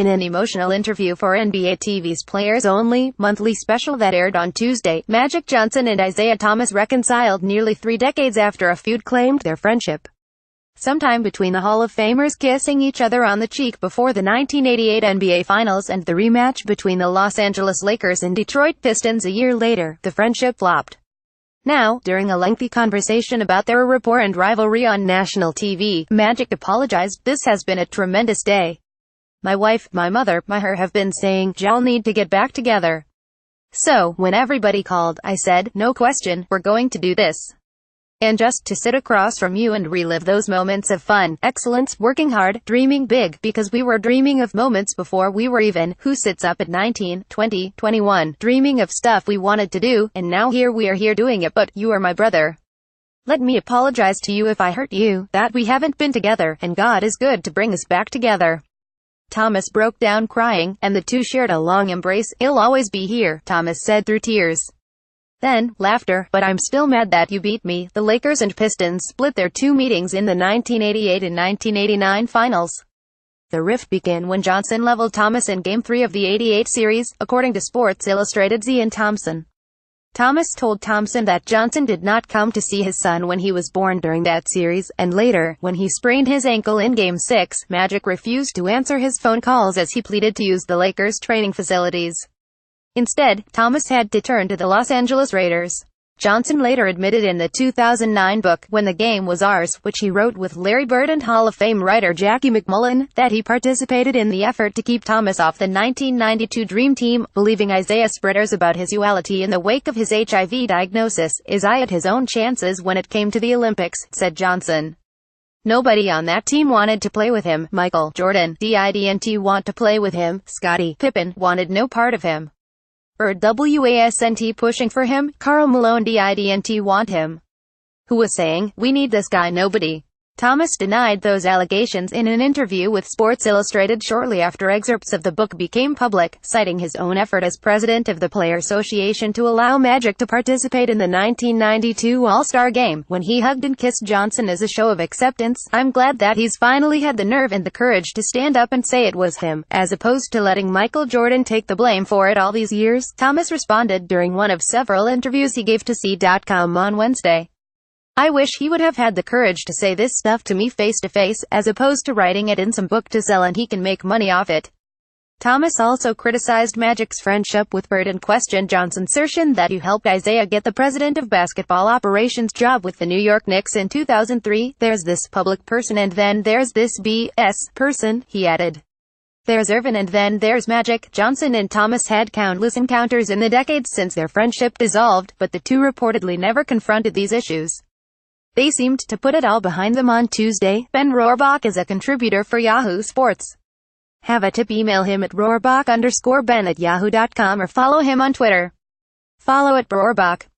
In an emotional interview for NBA TV's Players Only monthly special that aired on Tuesday, Magic Johnson and Isiah Thomas reconciled nearly 3 decades after a feud claimed their friendship. Sometime between the Hall of Famers kissing each other on the cheek before the 1988 NBA Finals and the rematch between the Los Angeles Lakers and Detroit Pistons a year later, the friendship flopped. Now, during a lengthy conversation about their rapport and rivalry on national TV, Magic apologized. "This has been a tremendous day. My wife, my mother, my her have been saying, y'all need to get back together. So, when everybody called, I said, no question, we're going to do this. And just to sit across from you and relive those moments of fun, excellence, working hard, dreaming big, because we were dreaming of moments before we were even, who sits up at 19, 20, 21, dreaming of stuff we wanted to do, and now here we are here doing it, but you are my brother. Let me apologize to you if I hurt you, that we haven't been together, and God is good to bring us back together." Thomas broke down crying, and the two shared a long embrace. "I'll always be here," Thomas said through tears. Then, laughter. "But I'm still mad that you beat me." The Lakers and Pistons split their two meetings in the 1988 and 1989 finals. The rift began when Johnson leveled Thomas in Game 3 of the '88 series, according to Sports Illustrated's Ian Thompson. Thomas told Thompson that Johnson did not come to see his son when he was born during that series, and later, when he sprained his ankle in Game 6, Magic refused to answer his phone calls as he pleaded to use the Lakers' training facilities. Instead, Thomas had to turn to the Los Angeles Raiders. Johnson later admitted in the 2009 book, When the Game Was Ours, which he wrote with Larry Bird and Hall of Fame writer Jackie McMullen, that he participated in the effort to keep Thomas off the 1992 Dream Team, believing Isiah spreaders about his duality in the wake of his HIV diagnosis. Isiah had his own chances when it came to the Olympics, said Johnson. Nobody on that team wanted to play with him. Michael Jordan didn't want to play with him. Scottie Pippen wanted no part of him. Bird wasn't pushing for him. Karl Malone didn't want him. Who was saying, "We need this guy"? Nobody. Thomas denied those allegations in an interview with Sports Illustrated shortly after excerpts of the book became public, citing his own effort as president of the Player Association to allow Magic to participate in the 1992 All-Star Game, when he hugged and kissed Johnson as a show of acceptance. "I'm glad that he's finally had the nerve and the courage to stand up and say it was him, as opposed to letting Michael Jordan take the blame for it all these years," Thomas responded during one of several interviews he gave to C.com on Wednesday. "I wish he would have had the courage to say this stuff to me face to face, as opposed to writing it in some book to sell and he can make money off it." Thomas also criticized Magic's friendship with Bird and questioned Johnson's assertion that he helped Isiah get the president of basketball operations job with the New York Knicks in 2003. "There's this public person and then there's this BS person," he added. "There's Irvin and then there's Magic." Johnson and Thomas had countless encounters in the decades since their friendship dissolved, but the two reportedly never confronted these issues. They seemed to put it all behind them on Tuesday. Ben Rohrbach is a contributor for Yahoo Sports. Have a tip? Email him at rohrbach_ben@yahoo.com or follow him on Twitter. Follow at Rohrbach.